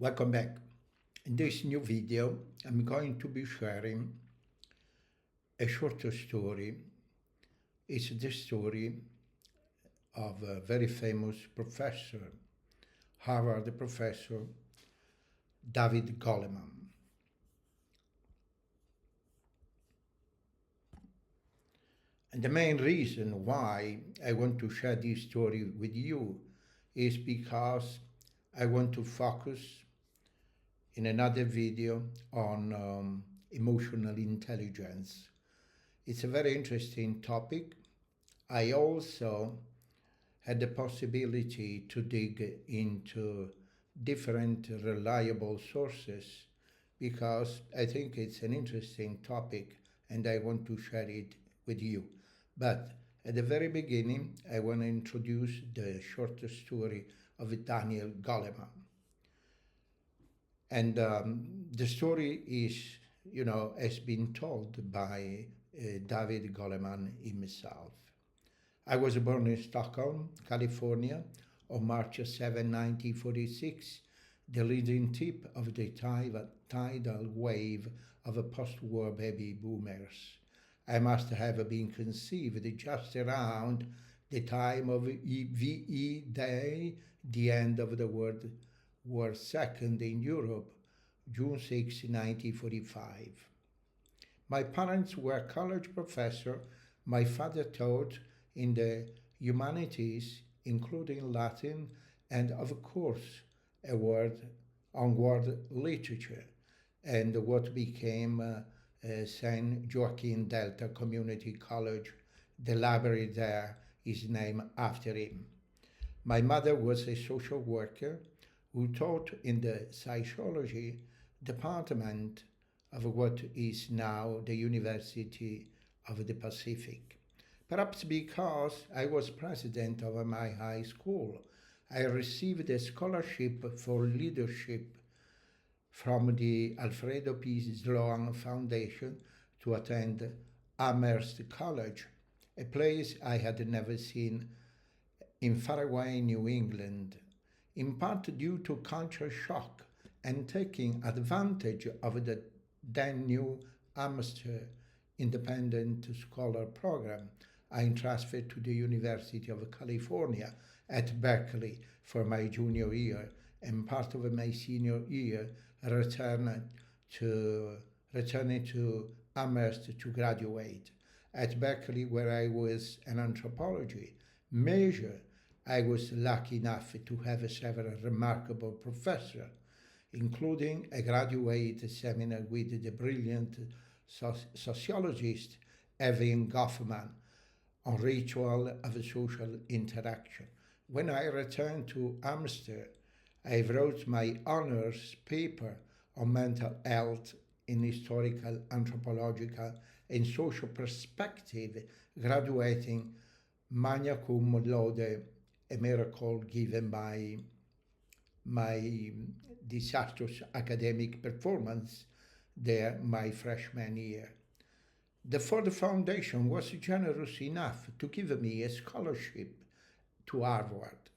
Welcome back. In this new video, I'm going to be sharing a short story. It's the story of a very famous professor, Harvard professor, David Goleman. And the main reason why I want to share this story with you is because I want to focus in another video on emotional intelligence. It's a very interesting topic. I also had the possibility to dig into different reliable sources because I think it's an interesting topic and I want to share it with you. But at the very beginning, I want to introduce the short story of Daniel Goleman. And the story has been told by David Goleman himself. I was born in Stockton, California, on March 7, 1946, the leading tip of the tidal wave of post-war baby boomers. I must have been conceived just around the time of VE Day, the end of the World War II in Europe, June 6, 1945. My parents were college professors. My father taught in the humanities, including Latin, and of course, a word on world literature, and what became St. Joaquin Delta Community College. The library there is named after him. My mother was a social worker who taught in the sociology department of what is now the University of the Pacific. Perhaps because I was president of my high school, I received a scholarship for leadership from the Alfredo P. Sloan Foundation to attend Amherst College, a place I had never seen in faraway New England, in part due to culture shock and taking advantage of the then new Amherst Independent Scholar Program. I transferred to the University of California at Berkeley for my junior year, and part of my senior year returning to Amherst to graduate. At Berkeley, where I was an anthropology major, I was lucky enough to have several remarkable professors, including a graduate seminar with the brilliant sociologist Evan Goffman on ritual of social interaction. When I returned to Amsterdam, I wrote my honors paper on mental health in historical, anthropological, and social perspective, graduating magna cum laude, a miracle given by my disastrous academic performance there my freshman year. The Ford Foundation was generous enough to give me a scholarship to Harvard,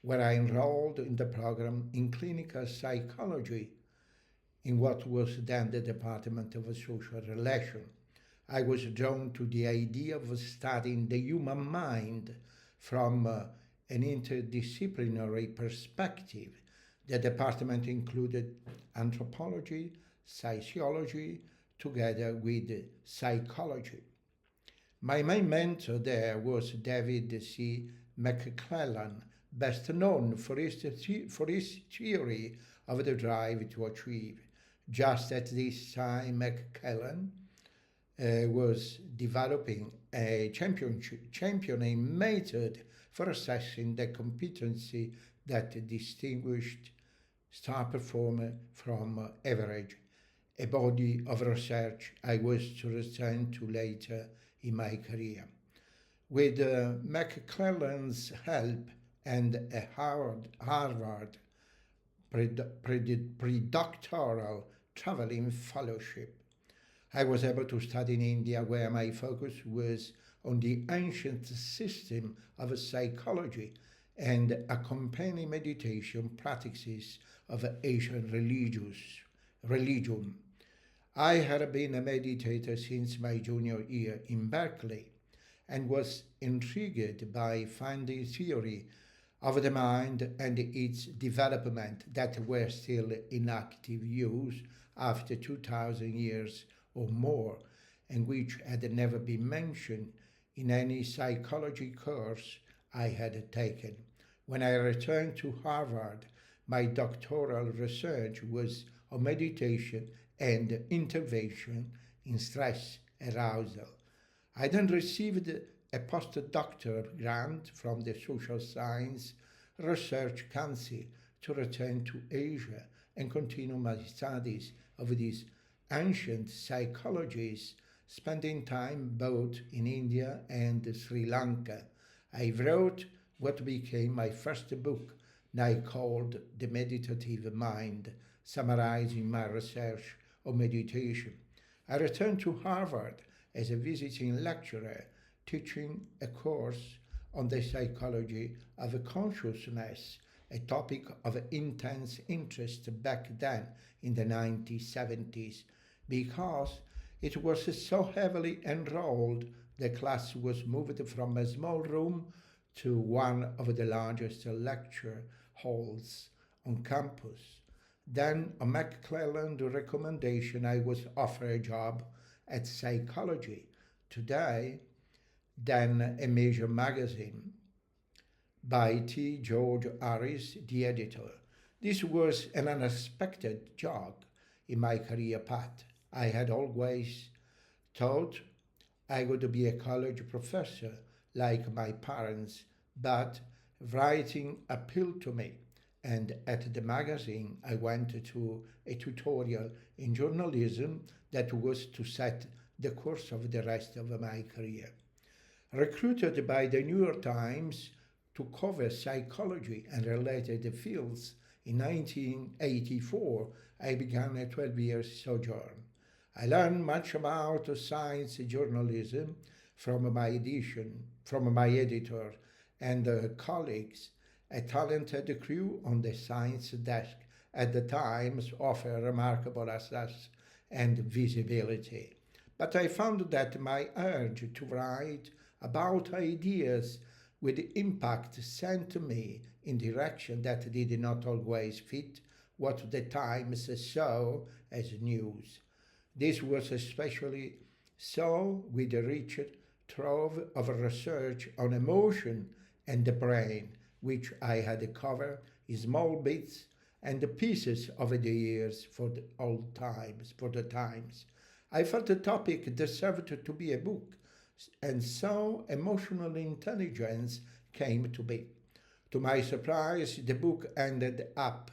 where I enrolled in the program in clinical psychology in what was then the Department of Social Relations. I was drawn to the idea of studying the human mind from an interdisciplinary perspective. The department included anthropology, sociology, together with psychology. My main mentor there was David C. McClellan, best known for his theory of the drive to achieve. Just at this time, McClellan was developing a championing method for assessing the competency that distinguished star performer from average, a body of research I was to return to later in my career. With McClellan's help and a Harvard predoctoral traveling fellowship, I was able to study in India, where my focus was on the ancient system of psychology and accompanying meditation practices of Asian religion. I had been a meditator since my junior year in Berkeley and was intrigued by finding theory of the mind and its development that were still in active use after 2000 years or more, and which had never been mentioned in any psychology course I had taken. When I returned to Harvard, my doctoral research was on meditation and intervention in stress arousal. I then received a postdoctoral grant from the Social Science Research Council to return to Asia and continue my studies of these ancient psychologies, spending time both in India and Sri Lanka. I wrote what became my first book, now called The Meditative Mind, summarizing my research on meditation. I returned to Harvard as a visiting lecturer, teaching a course on the psychology of consciousness, a topic of intense interest back then in the 1970s, because it was so heavily enrolled. The class was moved from a small room to one of the largest lecture halls on campus. Then, on McClelland's recommendation, I was offered a job at Psychology Today, then a major magazine, by T. George Harris, the editor. This was an unexpected jog in my career path. I had always thought I would be a college professor like my parents, but writing appealed to me. And at the magazine, I went to a tutorial in journalism that was to set the course of the rest of my career. Recruited by the New York Times to cover psychology and related fields in 1984, I began a 12-year sojourn. I learned much about science journalism from my editor and colleagues. A talented crew on the science desk at the Times offered remarkable access and visibility. But I found that my urge to write about ideas with impact sent me in direction that did not always fit what the Times saw as news. This was especially so with the rich trove of research on emotion and the brain, which I had covered in small bits and pieces over the years for the Times. I felt the topic deserved to be a book, and so emotional intelligence came to be. To my surprise, the book ended up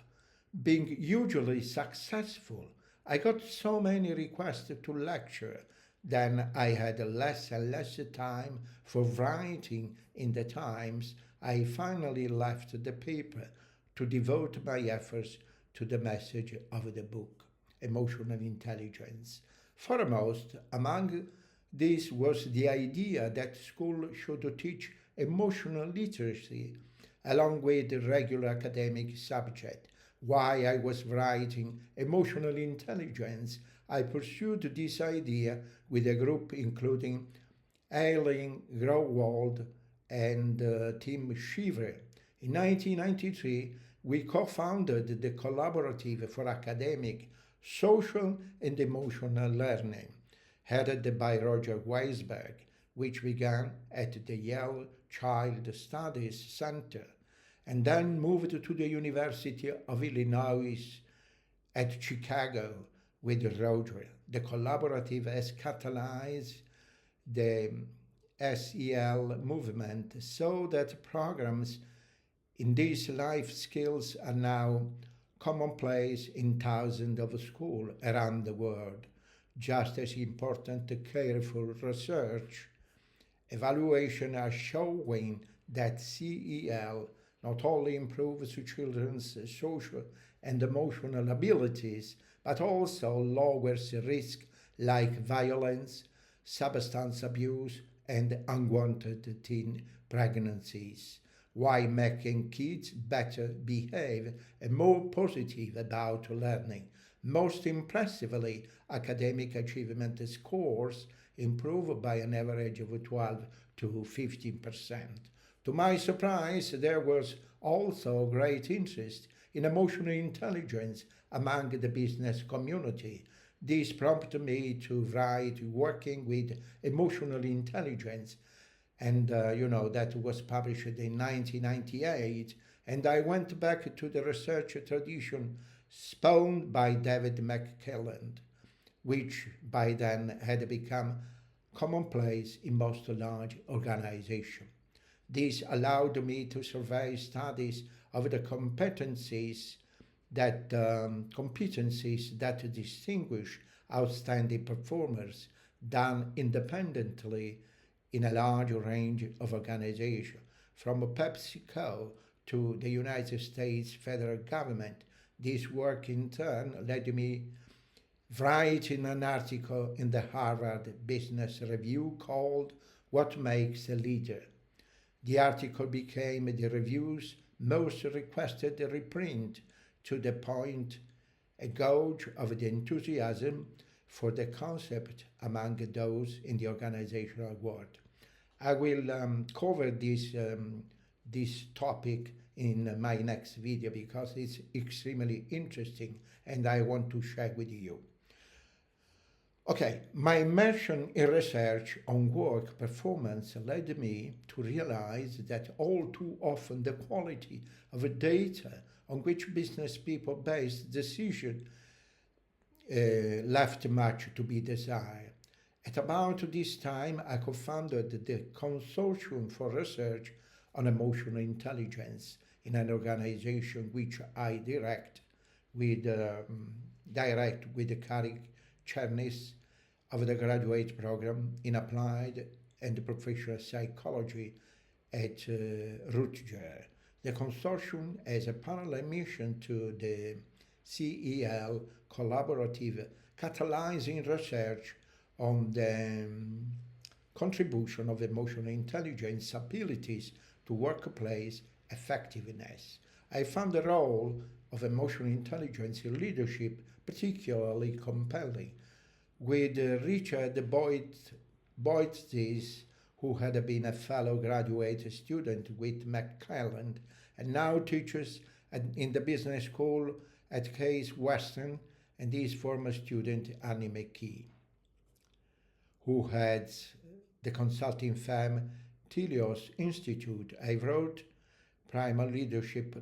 being hugely successful. I got so many requests to lecture, then I had less and less time for writing in the Times. I finally left the paper to devote my efforts to the message of the book, Emotional Intelligence. Foremost among these was the idea that school should teach emotional literacy along with the regular academic subject. While I was writing Emotional Intelligence, I pursued this idea with a group including Eileen Growald and Tim Shiver. In 1993, we co-founded the Collaborative for Academic, Social and Emotional Learning, headed by Roger Weisberg, which began at the Yale Child Studies Center and then moved to the University of Illinois at Chicago with Roger. The collaborative has catalyzed the SEL movement so that programs in these life skills are now commonplace in thousands of schools around the world. Just as important, careful research evaluation are showing that CEL not only improves children's social and emotional abilities, but also lowers risk like violence, substance abuse, and unwanted teen pregnancies. while making kids better behave and more positive about learning. Most impressively, academic achievement scores improved by an average of 12 to 15%. To my surprise, there was also great interest in emotional intelligence among the business community. This prompted me to write Working with Emotional Intelligence, and that was published in 1998. And I went back to the research tradition spawned by David McClelland, which by then had become commonplace in most large organizations. This allowed me to survey studies of the competencies that distinguish outstanding performers done independently in a large range of organizations, from PepsiCo to the United States federal government. This work in turn led me writing an article in the Harvard Business Review called What Makes a Leader. The article became the review's most requested reprint, to the point a gauge of the enthusiasm for the concept among those in the organizational world. I will cover this topic in my next video because it's extremely interesting and I want to share with you. Okay, my immersion in research on work performance led me to realize that all too often the quality of the data on which business people base decisions left much to be desired. At about this time, I co-founded the Consortium for Research on Emotional Intelligence in an organization which I direct with Carrie Chernis of the graduate program in applied and professional psychology at Rutgers. The consortium has a parallel mission to the CEL collaborative, catalyzing research on the contribution of emotional intelligence abilities to workplace effectiveness. I found the role of emotional intelligence in leadership particularly compelling, with Richard Boyd's, who had been a fellow graduate student with McClelland and now teaches in the business school at Case Western, and his former student Annie McKee, who heads the consulting firm Telios Institute. I wrote Primal Leadership,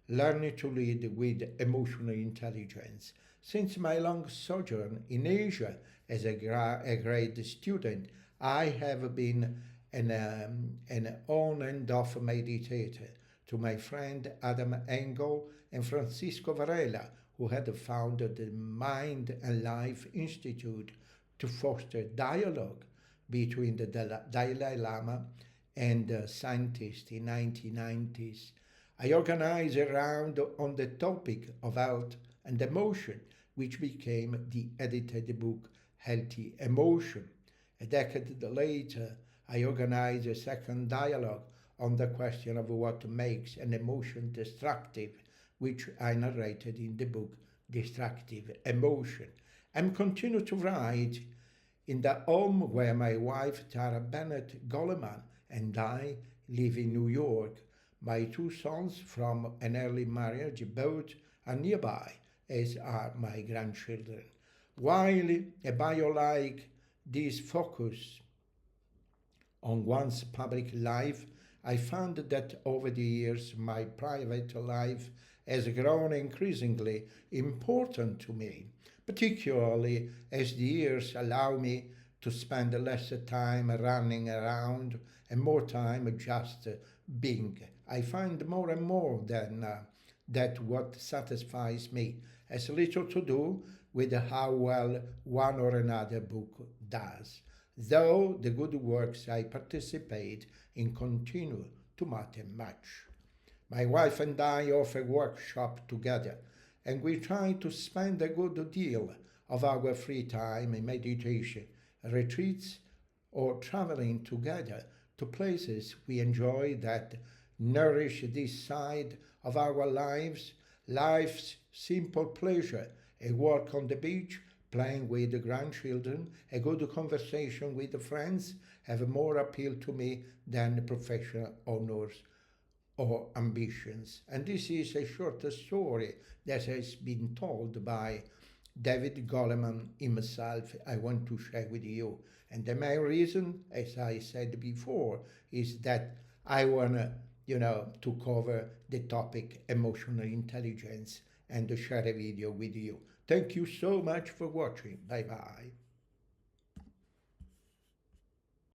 Learning to Lead with Emotional Intelligence. Since my long sojourn in Asia as a grad student, I have been an on and off meditator to my friend Adam Engel and Francisco Varela, who had founded the Mind and Life Institute to foster dialogue between the Dalai Lama and scientists in 1990s. I organized a round on the topic of health and emotion, which became the edited book Healthy Emotion. A decade later, I organized a second dialogue on the question of what makes an emotion destructive, which I narrated in the book Destructive Emotion, and continue to write in the home where my wife Tara Bennett Goleman and I live in New York. My two sons from an early marriage both are nearby, as are my grandchildren. While a bio like this focus on one's public life, I found that over the years my private life has grown increasingly important to me, particularly as the years allow me to spend less time running around and more time just being. I find more and more that what satisfies me has little to do with how well one or another book does, though the good works I participate in continue to matter much. My wife and I often workshop together, and we try to spend a good deal of our free time in meditation, retreats, or traveling together to places we enjoy that nourish this side of our lives, life's simple pleasure, a walk on the beach, playing with the grandchildren, a good conversation with the friends have more appeal to me than professional honors or ambitions. And this is a short story that has been told by David Goleman himself. I want to share with you. And the main reason, as I said before, is that I want to cover the topic emotional intelligence and to share a video with you. Thank you so much for watching. Bye bye.